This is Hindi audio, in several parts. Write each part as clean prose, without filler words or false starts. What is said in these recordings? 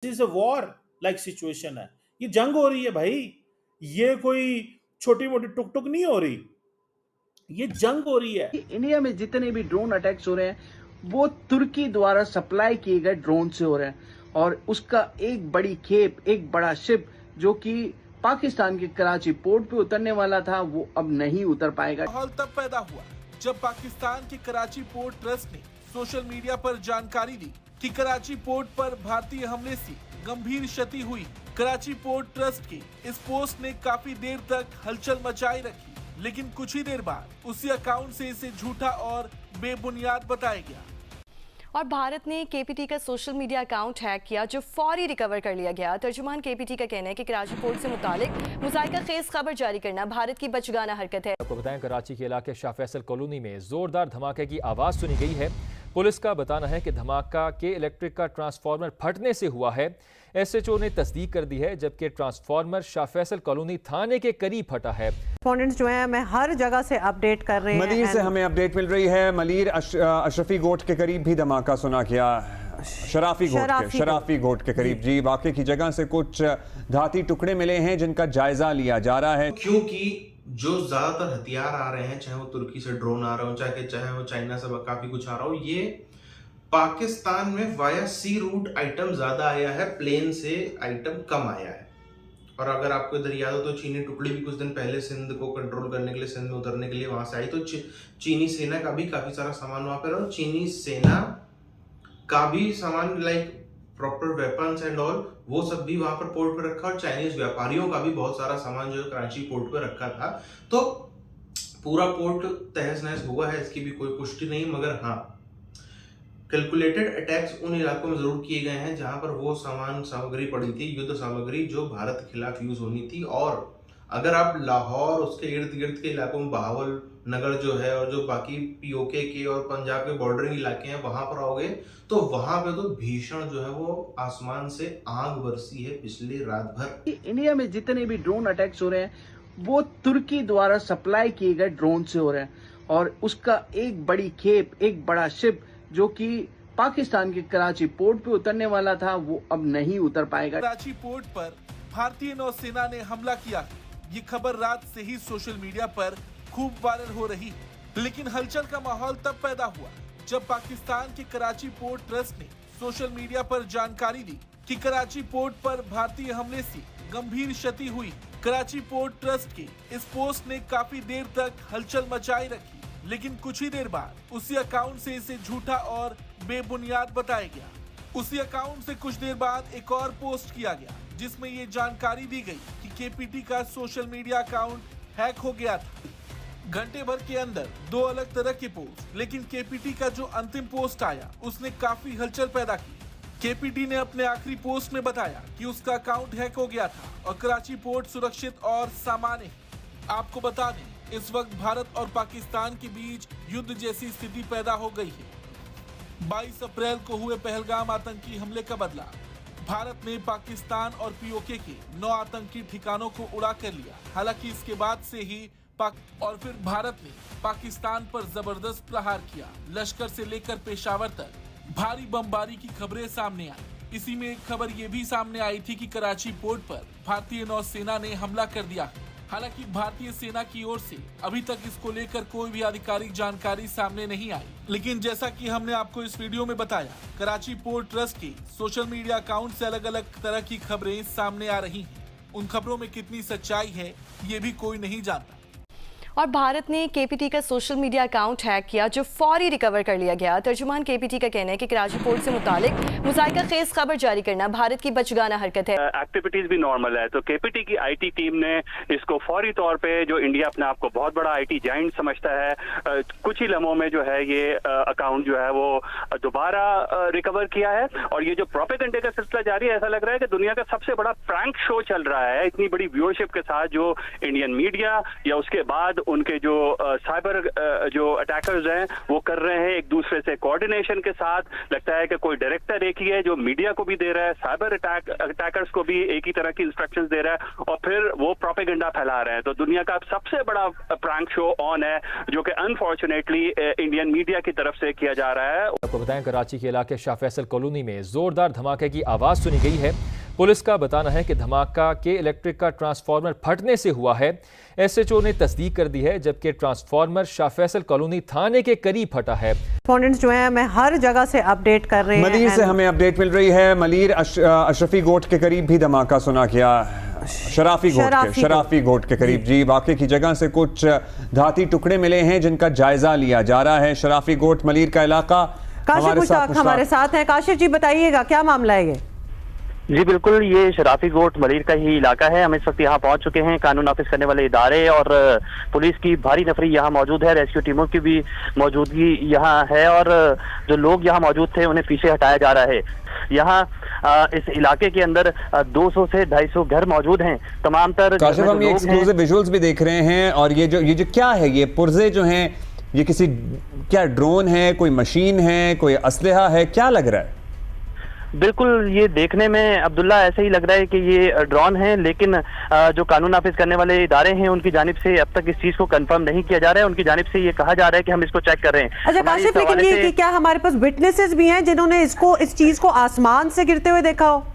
Is a war like situation है, ये जंग हो रही है भाई, ये कोई छोटी मोटी टुक टुक नहीं हो रही, ये जंग हो रही है। इंडिया में जितने भी ड्रोन अटैक्स हो रहे हैं वो तुर्की द्वारा सप्लाई किए गए ड्रोन से हो रहे हैं और उसका एक बड़ी खेप, एक बड़ा शिप जो कि पाकिस्तान के कराची पोर्ट पे उतरने वाला था वो अब नहीं उतर पाएगा। माहौल तब पैदा हुआ जब पाकिस्तान के कराची पोर्ट ट्रस्ट ने सोशल मीडिया पर जानकारी दी कि कराची पोर्ट पर भारतीय हमले से गंभीर क्षति हुई। कराची पोर्ट ट्रस्ट की इस पोस्ट ने काफी देर तक हलचल मचाई रखी, लेकिन कुछ ही देर बाद उसी अकाउंट से इसे झूठा और बेबुनियाद बताया गया। और भारत ने केपीटी का सोशल मीडिया अकाउंट हैक किया जो फौरी रिकवर कर लिया गया। तर्जुमान केपीटी का कहना है कि कराची पोर्ट से मुतालिक मुज़ाहिका खेज खबर जारी करना भारत की बचगाना हरकत है। आपको बताएं, कराची के इलाके शाह फैसल कॉलोनी में जोरदार धमाके की आवाज़ सुनी गई है। पुलिस का बताना है कि धमाका के इलेक्ट्रिक का ट्रांसफार्मर फटने से हुआ है। एसएचओ ने तस्दीक कर दी है, जबकि ट्रांसफार्मर शाह फैसल कॉलोनी थाने के करीब फटा है। कॉरेस्पॉन्डेंट्स जो हैं मैं हर जगह से अपडेट कर रहे हैं। मलीर से हमें अपडेट मिल रही है। मलीर, अशरफी गोट के करीब भी धमाका सुना गया, शराफी गोट के करीब जी। वाकई की जगह से कुछ धाती टुकड़े मिले हैं जिनका जायजा लिया जा रहा है, क्योंकि जो ज्यादातर हथियार आ रहे हैं, चाहे वो तुर्की से ड्रोन आ रहा हो, चाहे वो चाइना से काफी कुछ आ रहा हो, ये पाकिस्तान में वाया सी रूट आइटम ज्यादा आया है, प्लेन से आइटम कम आया है। और अगर आपको इधर याद हो तो चीनी टुकड़ी भी कुछ दिन पहले सिंध को कंट्रोल करने के लिए, सिंध में उतरने के लिए वहां से आई, तो चीनी सेना का भी काफी सारा सामान वहां पर, और चीनी सेना का भी सामान like proper weapons and all, वो सब भी वहां पर पोर्ट पे रखा, और चाइनीज व्यापारियों का भी बहुत सारा सामान जो कराची पोर्ट पे रखा था। तो पूरा पोर्ट तहस नहस हुआ है, इसकी भी कोई पुष्टि नहीं, मगर हाँ कैलकुलेटेड अटैक्स उन इलाकों में जरूर किए गए हैं जहां पर वो सामग्री पड़ी थी, युद्ध सामग्री जो भारत के खिलाफ यूज होनी थी। और अगर आप लाहौर उसके इर्द गिर्द के इलाकों में बहावल नगर जो है और जो बाकी पीओके के और पंजाब के बॉर्डरिंग इलाके हैं वहां पर आओगे तो वहां पे तो भीषण जो है वो आसमान से आग बरसी है पिछले रात भर। इंडिया में जितने भी ड्रोन अटैक्स हो रहे हैं वो तुर्की द्वारा सप्लाई किए गए ड्रोन से हो रहे हैं और उसका एक बड़ी खेप, एक बड़ा शिप जो कि पाकिस्तान के कराची पोर्ट पे उतरने वाला था वो अब नहीं उतर पाएगा। कराची पोर्ट पर भारतीय नौसेना ने हमला किया, ये खबर रात से ही सोशल मीडिया पर खूब वायरल हो रही, लेकिन हलचल का माहौल तब पैदा हुआ जब पाकिस्तान के कराची पोर्ट ट्रस्ट ने सोशल मीडिया पर जानकारी दी कि कराची पोर्ट पर भारतीय हमले से गंभीर क्षति हुई। कराची पोर्ट ट्रस्ट की इस पोस्ट ने काफी देर तक हलचल मचाई रखी, लेकिन कुछ ही देर बाद उसी अकाउंट से इसे झूठा और बेबुनियाद बताया गया। उसी अकाउंट से कुछ देर बाद एक और पोस्ट किया गया जिसमें ये जानकारी दी गई कि केपीटी का सोशल मीडिया अकाउंट हैक हो गया था। घंटे भर के अंदर दो अलग तरह के पोस्ट, लेकिन केपीटी का जो अंतिम पोस्ट आया उसने काफी हलचल पैदा की। केपीटी ने अपने आखिरी पोस्ट में बताया कि उसका अकाउंट हैक हो गया था और कराची पोर्ट सुरक्षित और सामान्य है। आपको बता दें, इस वक्त भारत और पाकिस्तान के बीच युद्ध जैसी स्थिति पैदा हो गई है। 22 अप्रैल को हुए पहलगाम आतंकी हमले का बदला भारत ने पाकिस्तान और पीओके के 9 आतंकी ठिकानों को उड़ा कर लिया। हालांकि इसके बाद से ही और फिर भारत ने पाकिस्तान पर जबरदस्त प्रहार किया। लश्कर से लेकर पेशावर तक भारी बमबारी की खबरें सामने आई। इसी में एक खबर ये भी सामने आई थी कि कराची पोर्ट पर भारतीय नौसेना ने हमला कर दिया। हालांकि भारतीय सेना की ओर से अभी तक इसको लेकर कोई भी आधिकारिक जानकारी सामने नहीं आई, लेकिन जैसा कि हमने आपको इस वीडियो में बताया, कराची पोर्ट ट्रस्ट के सोशल मीडिया अकाउंट से अलग अलग तरह की खबरें सामने आ रही हैं। उन खबरों में कितनी सच्चाई है ये भी कोई नहीं जानता। और भारत ने केपीटी का सोशल मीडिया अकाउंट हैक किया जो फौरी रिकवर कर लिया गया। तर्जुमान केपीटी का कहना है कि कराची पोर्ट से मुतालिक मुज़ाहिका खेज खबर जारी करना भारत की बचगाना हरकत है। एक्टिविटीज भी नॉर्मल है, तो केपीटी की आईटी टीम ने इसको फौरी तौर पे, जो इंडिया अपने आप को बहुत बड़ा आईटी जाइंट समझता है, कुछ ही लम्हों में जो है ये अकाउंट जो है वो दोबारा रिकवर किया है। और ये जो प्रोपेगेंडे का सिलसिला जारी है, ऐसा लग रहा है कि दुनिया का सबसे बड़ा प्रैंक शो चल रहा है इतनी बड़ी व्यूअरशिप के साथ, जो इंडियन मीडिया या उसके बाद बाद उनके जो साइबर जो अटैकर्स हैं वो कर रहे हैं एक दूसरे से कोऑर्डिनेशन के साथ। लगता है कि कोई डायरेक्टर एक ही है जो मीडिया को भी दे रहा है, साइबर अटैकर्स को भी एक ही तरह की इंस्ट्रक्शंस दे रहा है और फिर वो प्रोपेगेंडा फैला रहे हैं। तो दुनिया का सबसे बड़ा प्रैंक शो ऑन है जो कि अनफॉर्चुनेटली इंडियन मीडिया की तरफ से किया जा रहा है। आपको बताएं कराची के इलाके शाह फैसल कॉलोनी में जोरदार धमाके की आवाज सुनी गई है। पुलिस का बताना है कि धमाका के इलेक्ट्रिक का ट्रांसफार्मर फटने से हुआ है। एसएचओ ने तस्दीक कर दी है, जबकि ट्रांसफार्मर शाह फैसल कॉलोनी थाने के करीब फटा है। कॉरेस्पॉन्डेंट्स जो हैं मैं हर जगह से अपडेट कर रहे हैं। मलीर से हमें अपडेट मिल रही है। मलीर, अशरफी गोट के करीब भी धमाका सुना गया। शराफी गोट के करीब जी, वाकई की जगह से कुछ धाती टुकड़े मिले हैं जिनका जायजा लिया जा रहा है। शराफी गोट मलीर का इलाका। काशिफ मुश्ताक हमारे साथ हैं। काशिफ जी बताइएगा क्या मामला है ये? जी बिल्कुल, ये शराफी गोट मलीर का ही इलाका है। हम इस वक्त यहाँ पहुंच चुके हैं। कानून नाफिज करने वाले इदारे और पुलिस की भारी नफरी यहाँ मौजूद है। रेस्क्यू टीमों की भी मौजूदगी यहाँ है और जो लोग यहाँ मौजूद थे उन्हें पीछे हटाया जा रहा है। यहाँ इस इलाके के अंदर 200 से 250 घर मौजूद हैं। तमाम तर हम ये एक्सक्लूसिव विजुअल्स भी देख रहे हैं और ये जो क्या है, ये पुर्जे जो हैं, ये किसी क्या ड्रोन है, कोई मशीन है, कोई असलहा है, क्या लग रहा है? बिल्कुल, ये देखने में अब्दुल्ला ऐसे ही लग रहा है कि ये ड्रोन है, लेकिन जो कानून नाफिज करने वाले इदारे हैं उनकी जानिब से अब तक इस चीज को कंफर्म नहीं किया जा रहा है। उनकी जानिब से ये कहा जा रहा है कि हम इसको चेक कर रहे हैं। अच्छा काशिफ, लेकिन ये कि क्या हमारे पास विटनेसेस भी हैं जिन्होंने इस चीज को आसमान से गिरते हुए देखा हो?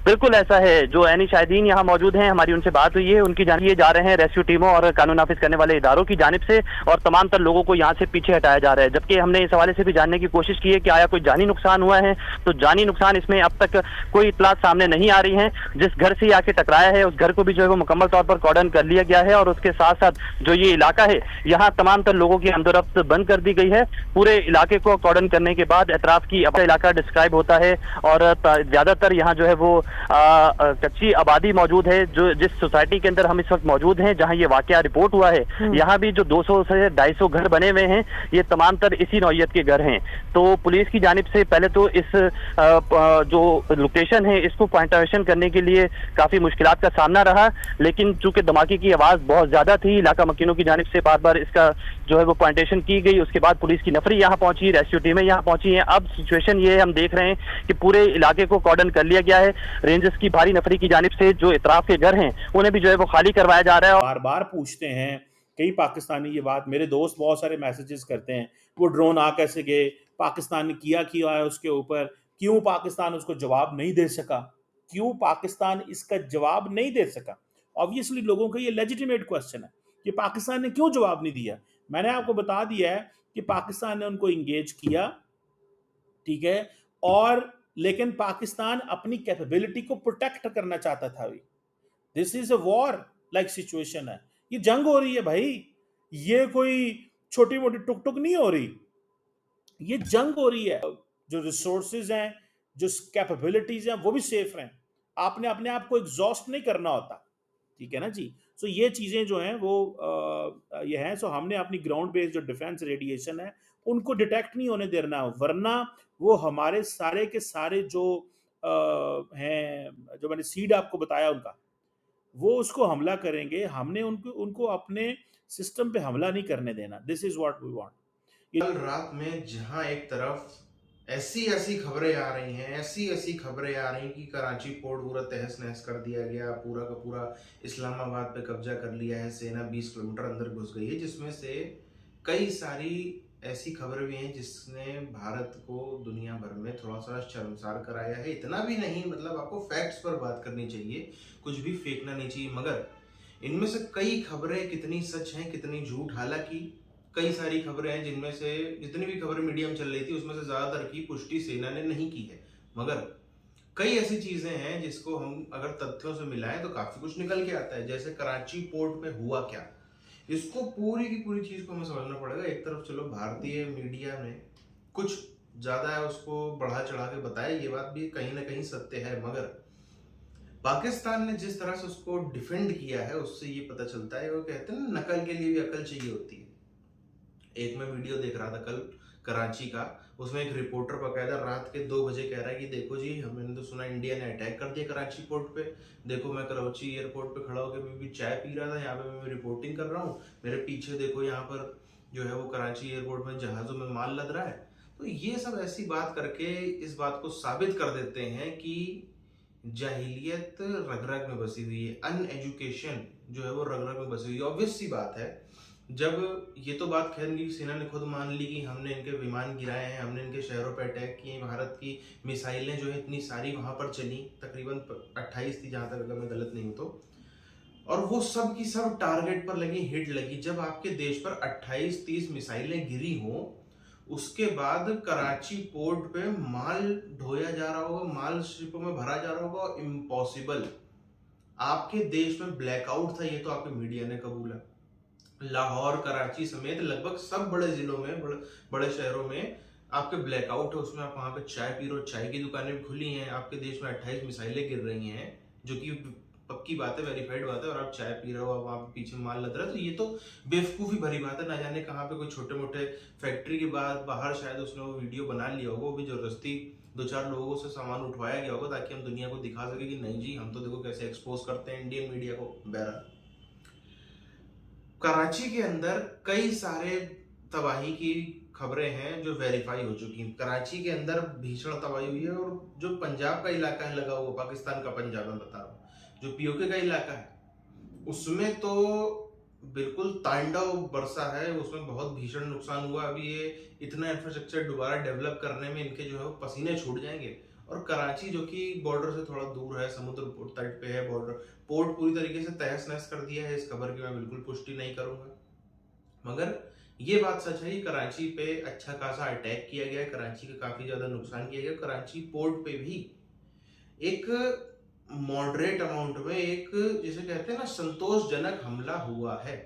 बिल्कुल ऐसा है। जो ऐनी शाहिदीन यहाँ मौजूद हैं, हमारी उनसे बात हुई है। उनकी जानिब ये जा रहे हैं रेस्क्यू टीमों और कानून नाफिज करने वाले इदारों की जानिब से और तमाम तर लोगों को यहाँ से पीछे हटाया जा रहा है। जबकि हमने इस हवाले से भी जानने की कोशिश की है कि आया कोई जानी नुकसान हुआ है, तो जानी नुकसान इसमें अब तक कोई इतलात सामने नहीं आ रही है। जिस घर से आके टकराया है उस घर को भी जो है वो मुकम्मल तौर पर कॉर्डन कर लिया गया है और उसके साथ साथ जो ये इलाका है यहाँ तमाम तर लोगों की आमदोरफ्त बंद कर दी गई है। पूरे इलाके को कॉर्डन करने के बाद एतराफ की अपना इलाका डिस्क्राइब होता है और ज्यादातर यहाँ जो है वो कच्ची आबादी मौजूद है। जो जिस सोसाइटी के अंदर हम इस वक्त मौजूद हैं, जहां ये वाकया रिपोर्ट हुआ है, यहाँ भी जो 200 से 250 घर बने हुए हैं, ये तमाम तर इसी नौइयत के घर हैं। तो पुलिस की जानिब से पहले तो इस जो लोकेशन है इसको पॉइंटेशन करने के लिए काफी मुश्किलात का सामना रहा, लेकिन चूंकि धमाके की आवाज बहुत ज्यादा थी, इलाका मकीनों की जानिब से बार बार इसका जो है वो पॉइंटेशन की गई। उसके बाद पुलिस की नफरी यहाँ पहुंची, रेस्क्यू टीमें यहाँ पहुंची हैं। अब सिचुएशन ये हम देख रहे हैं कि पूरे इलाके को कॉर्डन कर लिया गया है। रेंजर्स की भारी नफरी की जानिब से जो इतराफ के घर हैं उन्हें भी जो है वो खाली करवाया जा रहा है। बार बार पूछते हैं कई पाकिस्तानी ये बात, मेरे दोस्त बहुत सारे मैसेजेस करते हैं, वो ड्रोन आ कैसे गए, पाकिस्तान ने किया है उसके ऊपर, क्यों पाकिस्तान उसको जवाब नहीं दे सका, क्यों पाकिस्तान इसका जवाब नहीं दे सका। ऑब्वियसली लोगों का ये लेजिटिमेट क्वेश्चन है कि पाकिस्तान ने क्यों जवाब नहीं दिया। मैंने आपको बता दिया है कि पाकिस्तान ने उनको इंगेज किया, ठीक है, और लेकिन पाकिस्तान अपनी कैपेबिलिटी को प्रोटेक्ट करना चाहता था। This is a war like situation है, ये जंग हो रही है भाई, ये कोई छोटी मोटी टुक टुक नहीं हो रही, ये जंग हो रही है। जो रिसोर्सेज हैं, जो कैपेबिलिटीज हैं, वो भी सेफ हैं। आपने अपने आप को एग्जॉस्ट नहीं करना होता, ठीक है ना जी। सो ये चीजें जो हैं वो ये हैं। सो हमने अपनी ग्राउंड बेस्ड जो डिफेंस रेडिएशन है उनको डिटेक्ट नहीं होने देना, वरना वो हमारे सारे के सारे जो हैं, जो मैंने सीड आपको बताया उनका, वो उसको हमला करेंगे। हमने उनको अपने सिस्टम पे हमला नहीं करने देना। This is what we want. कल रात में जहां एक तरफ ऐसी खबरें आ रही हैं, ऐसी खबरें आ रही हैं कि कराची पोर्ट पूरा तहस नहस कर दिया गया, पूरा का पूरा इस्लामाबाद पे कब्जा कर लिया है, सेना 20 किलोमीटर अंदर घुस गई है, जिसमें से कई सारी ऐसी खबरें भी हैं जिसने भारत को दुनिया भर में थोड़ा सा शर्मसार कराया है। इतना भी नहीं, मतलब आपको फैक्ट्स पर बात करनी चाहिए, कुछ भी फेंकना नहीं चाहिए। मगर इनमें से कई खबरें कितनी सच हैं कितनी झूठ, हालांकि कई सारी खबरें हैं जिनमें से जितनी भी खबरें मीडिया में चल रही थी उसमें से ज्यादातर की पुष्टि सेना ने नहीं की है। मगर कई ऐसी चीजें हैं जिसको हम अगर तथ्यों से मिलाएं तो काफी कुछ निकल के आता है। जैसे कराची पोर्ट में हुआ क्या, इसको पूरी की पूरी चीज को हमें समझना पड़ेगा। एक तरफ चलो भारतीय मीडिया ने कुछ ज्यादा है उसको बढ़ा चढ़ा के बताया, ये बात भी कहीं ना कहीं सत्य है, मगर पाकिस्तान ने जिस तरह से उसको डिफेंड किया है उससे ये पता चलता है, वो कहते हैं ना नकल के लिए भी अकल चाहिए होती है। एक मैं वीडियो देख रहा था कल कराची का, उसमें एक रिपोर्टर बकायदा रात के 2 बजे कह रहा है कि देखो जी, मैंने तो सुना इंडिया ने अटैक कर दिया कराची पोर्ट पे। देखो, मैं कराची एयरपोर्ट पे खड़ा होकर मैं भी चाय पी रहा था, यहाँ पे मैं रिपोर्टिंग कर रहा हूँ, मेरे पीछे देखो यहाँ पर जो है वो कराची एयरपोर्ट में जहाज़ों में माल लद रहा है। तो ये सब ऐसी बात करके इस बात को साबित कर देते हैं कि जाहिलियत रग-रग में बसी हुई है, अनएजुकेशन जो है वो रग-रग में बसी हुई है। ऑब्वियस सी बात है, जब ये तो बात खैर न्यू सेना ने खुद मान ली कि हमने इनके विमान गिराए हैं, हमने इनके शहरों पर अटैक किए, भारत की मिसाइलें जो है इतनी सारी वहाँ पर चली, तकरीबन 28 थी जहाँ तक अगर मैं गलत नहीं हूँ तो, और वो सब की सब टारगेट पर लगी, हिट लगी। जब आपके देश पर 28-30 मिसाइलें गिरी हों, उसके बाद कराची पोर्ट पे माल ढोया जा रहा होगा, माल शिपों में भरा जा रहा होगा, इम्पॉसिबल। आपके देश में ब्लैकआउट था, ये तो आपके मीडिया ने कबूला। लाहौर, कराची समेत लगभग सब बड़े जिलों में, बड़े शहरों में आपके ब्लैकआउट है, उसमें आप वहां पे चाय पी रहे हो, चाय की दुकानें भी खुली हैं, आपके देश में 28 मिसाइलें गिर रही हैं, जो कि पक्की बात है, वेरीफाइड बात है, और आप चाय पी रहे हो, अब वहां पे पीछे माल लद रहा है। तो ये तो बेवकूफ़ी भरी बात है। ना जाने कहाँ पे कोई छोटे मोटे फैक्ट्री के बाद बाहर शायद उसने वो वीडियो बना लिया होगा, वो भी जबरदस्ती 2-4 लोगों से सामान उठवाया गया होगा ताकि हम दुनिया को दिखा सके कि नहीं जी, हम तो देखो कैसे एक्सपोज करते हैं इंडियन मीडिया को। बहरहाल कराची के अंदर कई सारे तबाही की खबरें हैं जो वेरीफाई हो चुकी हैं। कराची के अंदर भीषण तबाही हुई है, और जो पंजाब का इलाका है लगा हुआ, पाकिस्तान का पंजाब में बता रहा हूँ, जो पीओके का इलाका है, उसमें तो बिल्कुल तांडव बरसा है, उसमें बहुत भीषण नुकसान हुआ। अभी ये इतना इंफ्रास्ट्रक्चर दोबारा डेवलप करने में इनके जो है वो पसीने छूट जाएंगे। और कराची जो कि बॉर्डर से थोड़ा दूर है, समुद्र तट पे है, बॉर्डर पोर्ट पूरी तरीके से तहस नहस कर दिया है। इस खबर की मैं बिल्कुल पुष्टि नहीं करूंगा, मगर ये बात सच है कि कराची पे अच्छा खासा अटैक किया गया है, कराची का काफी ज्यादा नुकसान किया गया। कराची पोर्ट पे भी एक मॉडरेट अमाउंट में, एक जिसे कहते हैं ना संतोषजनक हमला हुआ है।